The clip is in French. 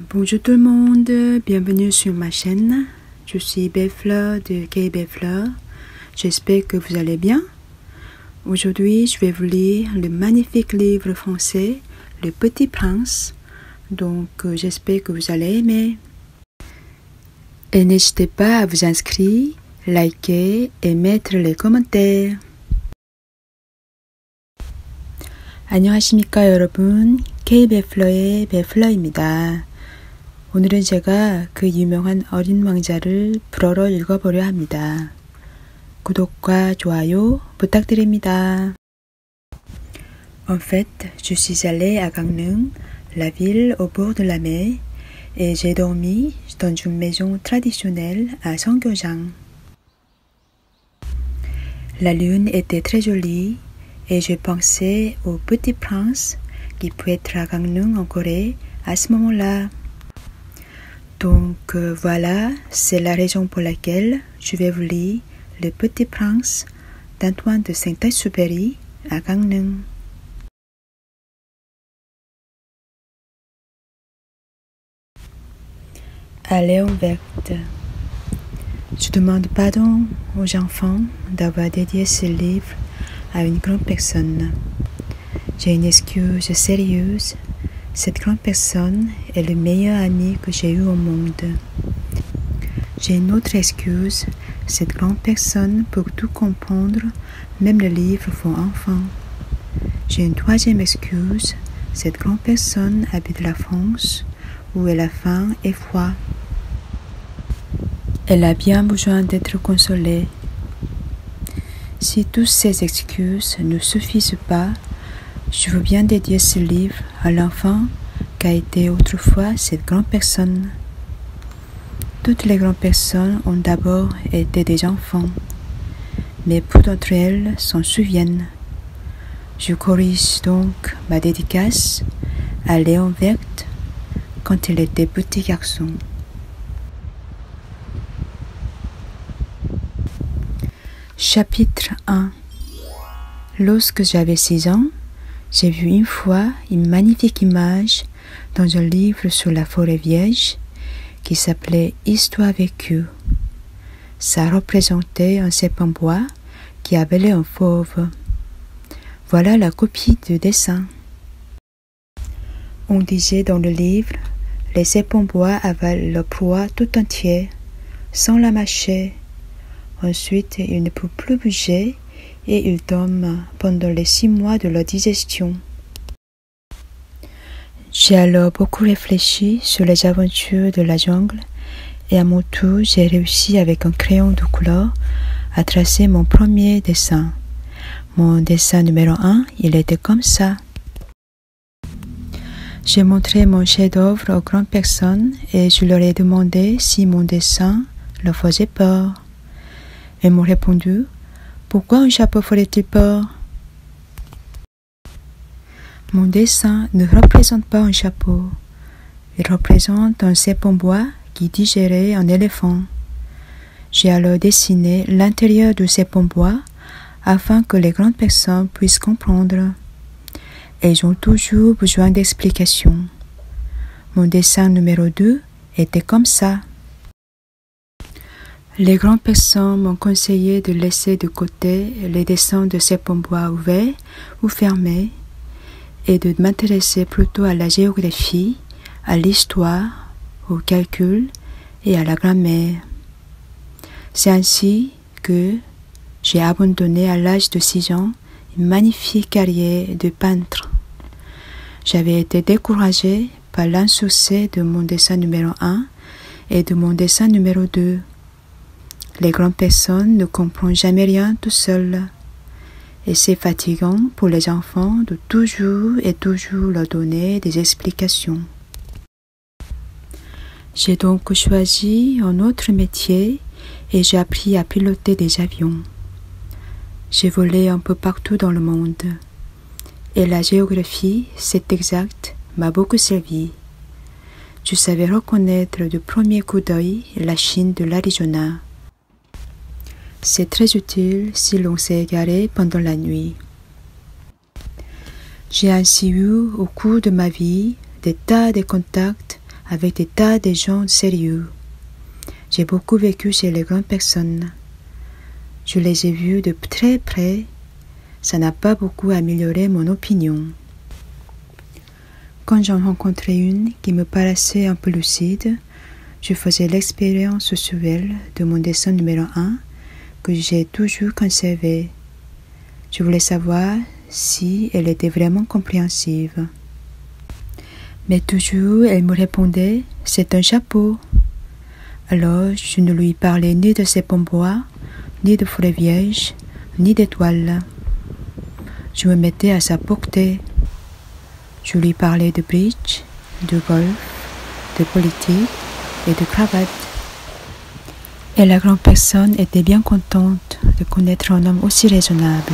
Bonjour tout le monde, bienvenue sur ma chaîne. Je suis Belle Fleur de Kay Belle Fleur. J'espère que vous allez bien. Aujourd'hui, je vais vous lire le magnifique livre français Le Petit Prince. Donc, j'espère que vous allez aimer. Et n'hésitez pas à vous inscrire, liker et mettre les commentaires. 안녕하십니까 여러분, Kay Belle Fleur의 벨플러입니다. 오늘은 제가 그 유명한 어린 왕자를 불어로 읽어보려 합니다. 구독과 좋아요 부탁드립니다. En fait, je suis allée à Gangneung, la ville au bord de la mer, et j'ai dormi dans une maison traditionnelle à Songkyoljang. La lune était très jolie, et je pensais au petit prince qui peut être à Gangneung en Corée à ce moment-là. Donc voilà, c'est la raison pour laquelle je vais vous lire Le Petit Prince d'Antoine de Saint-Exupéry à Gangneung. À Léon Verte. Je demande pardon aux enfants d'avoir dédié ce livre à une grande personne. J'ai une excuse sérieuse. Cette grande personne est le meilleur ami que j'ai eu au monde. J'ai une autre excuse. Cette grande personne peut tout comprendre, même le livre pour enfants. J'ai une troisième excuse. Cette grande personne habite la France, où elle a faim et froid. Elle a bien besoin d'être consolée. Si toutes ces excuses ne suffisent pas, je veux bien dédier ce livre à l'enfant qu'a été autrefois cette grande personne. Toutes les grandes personnes ont d'abord été des enfants, mais peu d'entre elles s'en souviennent. Je corrige donc ma dédicace à Léon Verte quand il était petit garçon. Chapitre 1. Lorsque j'avais 6 ans, j'ai vu une fois une magnifique image dans un livre sur la forêt vierge qui s'appelait Histoire vécue. Ça représentait un serpent-bois qui avalait un fauve. Voilà la copie du dessin. On disait dans le livre, les serpents-bois avalent leur proie tout entière, sans la mâcher. Ensuite, ils ne peuvent plus bouger et ils dorment pendant les 6 mois de leur digestion. J'ai alors beaucoup réfléchi sur les aventures de la jungle et à mon tour, j'ai réussi avec un crayon de couleur à tracer mon premier dessin. Mon dessin numéro 1, il était comme ça. J'ai montré mon chef-d'œuvre aux grandes personnes et je leur ai demandé si mon dessin leur faisait peur. Elles m'ont répondu: pourquoi un chapeau ferait-il peur? Mon dessin ne représente pas un chapeau. Il représente un serpent-bois qui digérait un éléphant. J'ai alors dessiné l'intérieur du serpent-bois afin que les grandes personnes puissent comprendre. Elles ont toujours besoin d'explications. Mon dessin numéro 2 était comme ça. Les grandes personnes m'ont conseillé de laisser de côté les dessins de serpent-bois ouverts ou fermés et de m'intéresser plutôt à la géographie, à l'histoire, au calcul et à la grammaire. C'est ainsi que j'ai abandonné à l'âge de 6 ans une magnifique carrière de peintre. J'avais été découragée par l'insuccès de mon dessin numéro 1 et de mon dessin numéro 2. Les grandes personnes ne comprennent jamais rien tout seules. Et c'est fatigant pour les enfants de toujours et toujours leur donner des explications. J'ai donc choisi un autre métier et j'ai appris à piloter des avions. J'ai volé un peu partout dans le monde. Et la géographie, c'est exact, m'a beaucoup servi. Je savais reconnaître du premier coup d'œil la Chine de l'Arizona. C'est très utile si l'on s'est égaré pendant la nuit. J'ai ainsi eu au cours de ma vie des tas de contacts avec des tas de gens sérieux. J'ai beaucoup vécu chez les grandes personnes. Je les ai vus de très près. Ça n'a pas beaucoup amélioré mon opinion. Quand j'en rencontrais une qui me paraissait un peu lucide, je faisais l'expérience sur elle de mon dessin numéro 1 que j'ai toujours conservé. Je voulais savoir si elle était vraiment compréhensive. Mais toujours, elle me répondait « c'est un chapeau ». Alors, je ne lui parlais ni de ses pommes bois, ni de forêts vierges, ni d'étoiles. Je me mettais à sa portée. Je lui parlais de bridge, de golf, de politique et de cravate. Et la grande personne était bien contente de connaître un homme aussi raisonnable.